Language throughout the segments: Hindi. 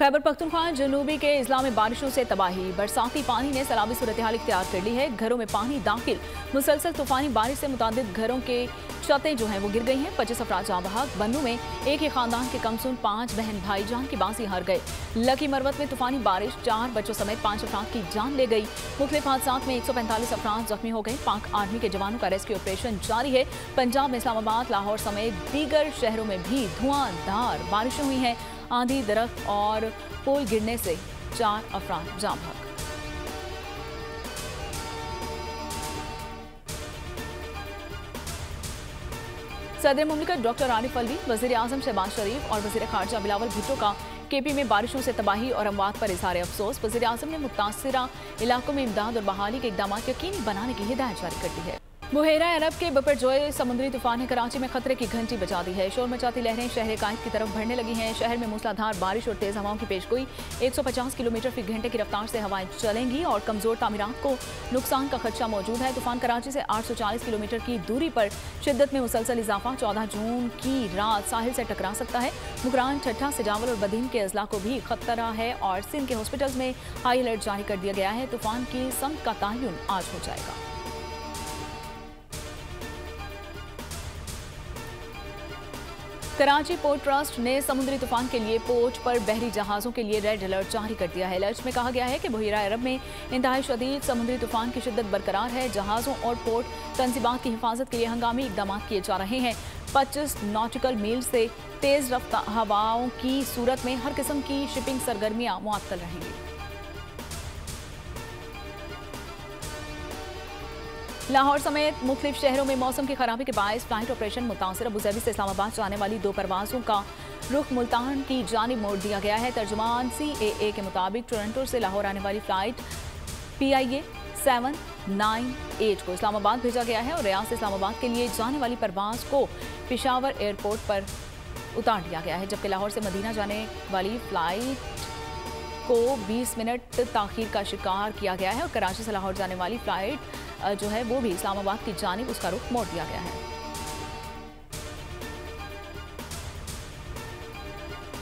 खैबर पख्तूनख्वा जनूबी के इस्लाम में बारिशों से तबाही। बरसाती पानी ने सैलाबी सूरत-ए-हाल इख्तियार कर ली है। घरों में पानी दाखिल। मुसलसल तूफानी बारिश से मुतादिद घरों के छतें जो हैं वो गिर गई हैं। 25 अफराद जाँ बहक। बन्नू में एक ही खानदान के कमसून 5 बहन भाई जान की बाजी हार गए। लकी मरवत में तूफानी बारिश 4 बच्चों समेत 5 अफराद की जान ले गई। मुख्तलिफ हादसात में 145 अफराद जख्मी हो गए। पाक आर्मी के जवानों का रेस्क्यू ऑपरेशन जारी है। पंजाब में इस्लामाबाद, लाहौर समेत दीगर शहरों में भी धुआंधार बारिशें हुई हैं। आंधी, दरख्त और पोल गिरने से 4 अफराद जाँ बहक। सदर मुमलिकत डॉक्टर आरिफ अलवी, वज़ीर आज़म शहबाज शरीफ और वज़ीर खारजा बिलावल भुट्टो का केपी में बारिशों से तबाही और अमवात पर इज़हार अफसोस। वज़ीर आज़म ने मुतासिरा इलाकों में इमदाद और बहाली के इक़दाम यकीनी बनाने की हिदायत जारी कर दी है। बुहेरा अरब के बिपरजॉय समुद्री तूफान ने कराची में खतरे की घंटी बजा दी है। शोर मचाती लहरें शहर कायद की तरफ बढ़ने लगी हैं। शहर में मूसलाधार बारिश और तेज हवाओं की पेशगोई। 150 किलोमीटर फी घंटे की रफ्तार से हवाएं चलेंगी और कमजोर तामीरात को नुकसान का खदशा मौजूद है। तूफान कराची से 840 किलोमीटर की दूरी पर शिद्दत में मुसलसल इजाफा। 14 जून की रात साहिल से टकरा सकता है। मुकरान, ठट्ठा, सिजावल और बदीन के अजला को भी खतरा है और सिंध के हॉस्पिटल्स में हाई अलर्ट जारी कर दिया गया है। तूफान की समत का तयन आज हो जाएगा। कराची पोर्ट ट्रस्ट ने समुद्री तूफान के लिए पोर्ट पर बहरी जहाज़ों के लिए रेड अलर्ट जारी कर दिया है। अलर्ट में कहा गया है कि बुहेरा अरब में इंतहाई शदीद समुद्री तूफान की शिद्दत बरकरार है। जहाज़ों और पोर्ट तंजीबात की हिफाजत के लिए हंगामी इकदाम किए जा रहे हैं। 25 नॉटिकल मील से तेज रफ्तार हवाओं की सूरत में हर किस्म की शिपिंग सरगर्मियां मुअत्तल रहेंगी। लाहौर समेत मुख्तलिफ शहरों में मौसम की खराबी के बायस फ्लाइट ऑपरेशन मुतासर। अबूजैबी से इस्लामाबाद जाने वाली 2 परवाज़ों का रुख मुल्तान की जानिब मोड़ दिया गया है। तर्जुमान CAA के मुताबिक टोरंटो से लाहौर आने वाली फ्लाइट PIA 798 को इस्लामाबाद भेजा गया है और रियाद से इस्लामाबाद के लिए जाने वाली परवाज़ को पेशावर एयरपोर्ट पर उतार दिया गया है, जबकि लाहौर से मदीना जाने वाली फ्लाइट को 20 मिनट ताख़ीर का शिकार किया गया है और कराची से लाहौर जाने वाली फ्लाइट जो है वो भी इस्लामाबाद की जानिब उसका रुख मोड़ दिया गया है।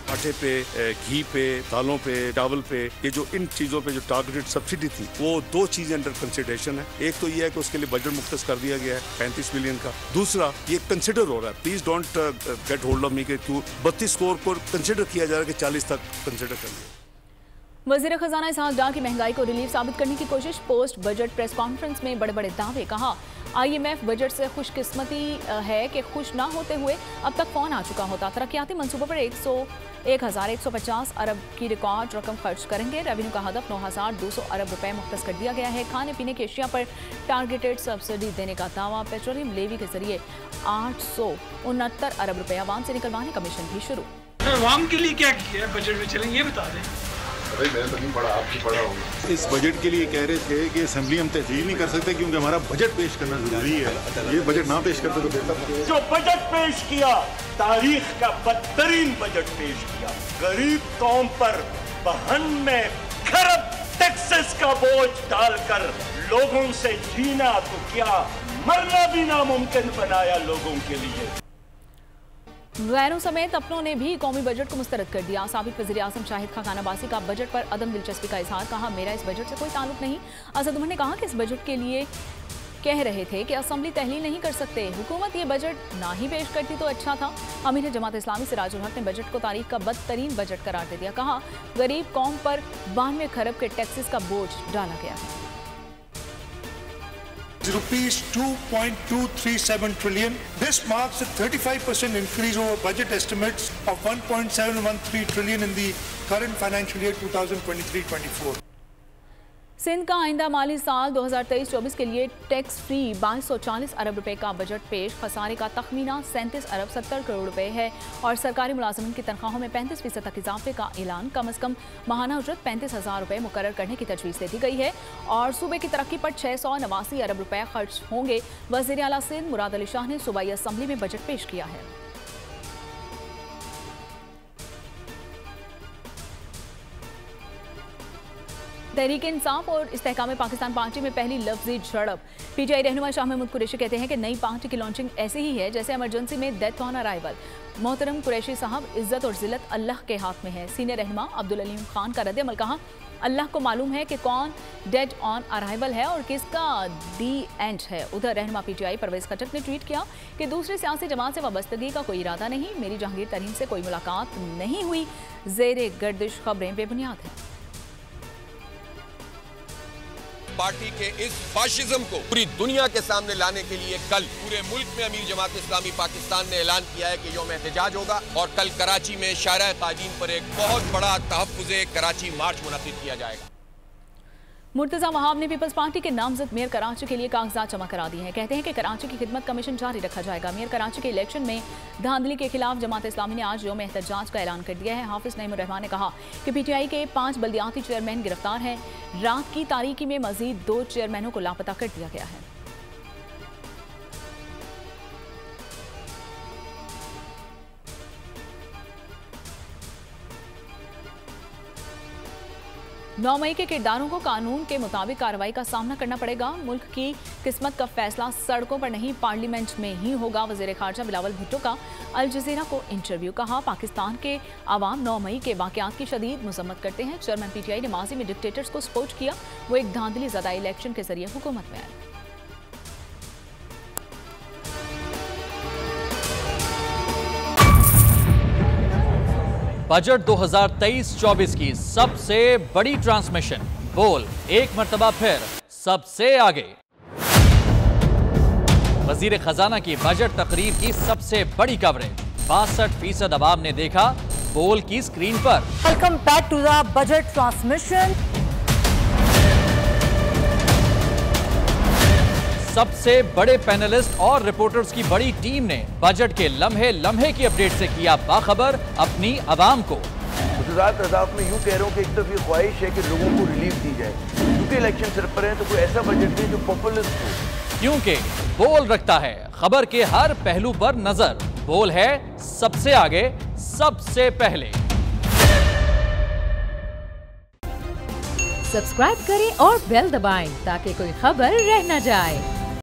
आटे पे, घी पे, दालों पे, चावल पे, ये जो इन चीज़ों पे जो टारगेटेड सब्सिडी थी वो 2 चीज़ें अंडर कंसिडरेशन है। एक तो ये है कि उसके लिए बजट मुख्तस कर दिया गया है 35 मिलियन का। दूसरा ये कंसिडर हो रहा है, please don't get hold of me के 32 करोड़ को कंसिडर किया जा रहा है कि 40 तक कंसिडर कर लिया। वज़ीर खजाना इसहाक डार की महंगाई को रिलीफ साबित करने की कोशिश। पोस्ट बजट प्रेस कॉन्फ्रेंस में बड़े बड़े दावे। कहा IMF बजट से खुशकिस्मती है कि खुश ना होते हुए अब तक फोन आ चुका होता। तरक्याती मंसूबों पर 1150 अरब की रिकॉर्ड रकम खर्च करेंगे। रेवेन्यू का हदफ 9200 अरब रुपए मुख्तस कर दिया गया है। खाने पीने की अशिया पर टारगेटेड सब्सिडी देने का दावा। पेट्रोलियम लेवी के जरिए 869 अरब रुपए आवाम से निकलवाने का मिशन भी शुरू। आवाम के लिए क्या किया है बजट में, चलें ये बता दें। अरे मैंने तो नहीं पढ़ा, आपकी पढ़ा होगा। इस बजट के लिए कह रहे थे कि असेंबली हम तहसील नहीं कर सकते क्योंकि हमारा बजट पेश करना जरूरी है। ये बजट ना पेश करते तो बेहतर। जो बजट पेश किया, तारीख का बदतरीन बजट पेश किया। गरीब कौम पर 92 खरब टैक्सेस का बोझ डालकर लोगों से जीना तो क्या मरना भी नामुमकिन बनाया लोगों के लिए। गैरों समेत अपनों ने भी कौमी बजट को मुस्तरद कर दिया। साबिक वज़ीर आज़म शाहिद खान अब्बासी का बजट पर अदम दिलचस्पी का इजहार। कहा मेरा इस बजट से कोई ताल्लुक नहीं। असद उमर ने कहा कि इस बजट के लिए कह रहे थे कि असेंबली तहलील नहीं कर सकते, हुकूमत ये बजट ना ही पेश करती तो अच्छा था। अमीर जमात इस्लामी सिराजुल हक ने बजट को तारीख का बदतरीन बजट करार दे दिया। कहा गरीब कौम पर 92 खरब के टैक्सेस का बोझ डाला गया है। Rupees 2.237 trillion. This marks a 35% increase over budget estimates of 1.713 trillion in the current financial year 2023-24. Sindh का आइंदा माली साल 2023-24 के लिए टैक्स फ्री 2240 अरब रुपए का बजट पेश। खसारे का तखमीना 37 अरब 70 करोड़ रुपए है और सरकारी मुलाजमिन की तनख्वाहों में 35% तक इजाफे का ऐलान। कम अज कम माहाना उजरत 35,000 रुपए मुकर्रर करने की तजवीज़ दे दी गई है और सूबे की तरक्की पर 689 अरब रुपए खर्च होंगे। वज़ीर आला सिंध मुराद अली शाह ने सूबाई असम्बली में बजट पेश किया है। तहरीक इंसाफ और इस्तेहकाम पाकिस्तान पार्टी में पहली लफ्जी झड़प। PTI रहनुमा शाह महमूद कुरैशी कहते हैं कि नई पार्टी की लॉन्चिंग ऐसी ही है जैसे इमरजेंसी में डेथ ऑन अराइवल। मोहतरम कुरैशी साहब, इज्जत और जिल्लत अल्लाह के हाथ में है। सीनियर रहनुमा अब्दुल अलीम खान का रद्द-ए-अमल, कहा अल्लाह को मालूम है कि कौन डेड ऑन अराइवल है और किसका दी एंड है। उधर रहनुमा पीटीआई परवेज खट्टक ने ट्वीट किया कि दूसरी सियासी जमात से वाबस्तगी का कोई इरादा नहीं, मेरी जहांगीर तरीन से कोई मुलाकात नहीं हुई, ज़ेरे गर्दिश खबरें बेबुनियाद हैं। पार्टी के इस फाशिज्म को पूरी दुनिया के सामने लाने के लिए कल पूरे मुल्क में अमीर जमात इस्लामी पाकिस्तान ने ऐलान किया है कि यौम एहतजाज होगा और कल कराची में शारा कायदीन पर एक बहुत बड़ा तहफ्फुज़े कराची मार्च मुनक़्क़िद किया जाएगा। मुर्तज़ा वहाब ने पीपल्स पार्टी के नामजद मेयर कराची के लिए कागजात जमा करा दिए हैं। कहते हैं कि कराची की खिदमत कमीशन जारी रखा जाएगा। मेयर कराची के इलेक्शन में धांधली के खिलाफ जमात इस्लामी ने आज यौम एहतजाज का ऐलान कर दिया है। हाफिज नईमुर रहमान ने कहा कि पीटीआई के 5 बल्दियाती चेयरमैन गिरफ्तार हैं। रात की तारीकी में मजीद 2 चेयरमैनों को लापता कर दिया गया है। नौ मई के किरदारों को कानून के मुताबिक कार्रवाई का सामना करना पड़ेगा। मुल्क की किस्मत का फैसला सड़कों पर नहीं पार्लियामेंट में ही होगा। वज़ीर ख़ारजा बिलावल भुट्टो का अल जज़ीरा को इंटरव्यू, कहा पाकिस्तान के आवाम 9 मई के वाक़यात की शदीद मज़म्मत करते हैं। चेयरमैन पीटीआई ने माजी में डिक्टेटर्स को सपोर्ट किया, वो एक धांधली ज़दा इलेक्शन के जरिए हुकूमत में आए। बजट 2023-24 की सबसे बड़ी ट्रांसमिशन, बोल एक मर्तबा फिर सबसे आगे। वजीर खजाना की बजट तकरीर की सबसे बड़ी कवरेज, 62% अवाम ने देखा बोल की स्क्रीन पर। Welcome back to the budget transmission. सबसे बड़े पैनलिस्ट और रिपोर्टर्स की बड़ी टीम ने बजट के लम्हे लम्हे की अपडेट से किया बाखबर अपनी आवाम को। मैं यूँ कह रहा हूँ कि एक तरफ ये ख्वाहिश है कि लोगों को रिलीफ दी जाए, क्योंकि इलेक्शन सर पर है, तो कोई ऐसा बजट नहीं जो पॉपुलिस्ट हो। क्योंकि बोल रखता है खबर के हर पहलू पर नजर, बोल है सबसे आगे सबसे पहले। सब्सक्राइब करें और बेल दबाएं ताकि कोई खबर रह न जाए।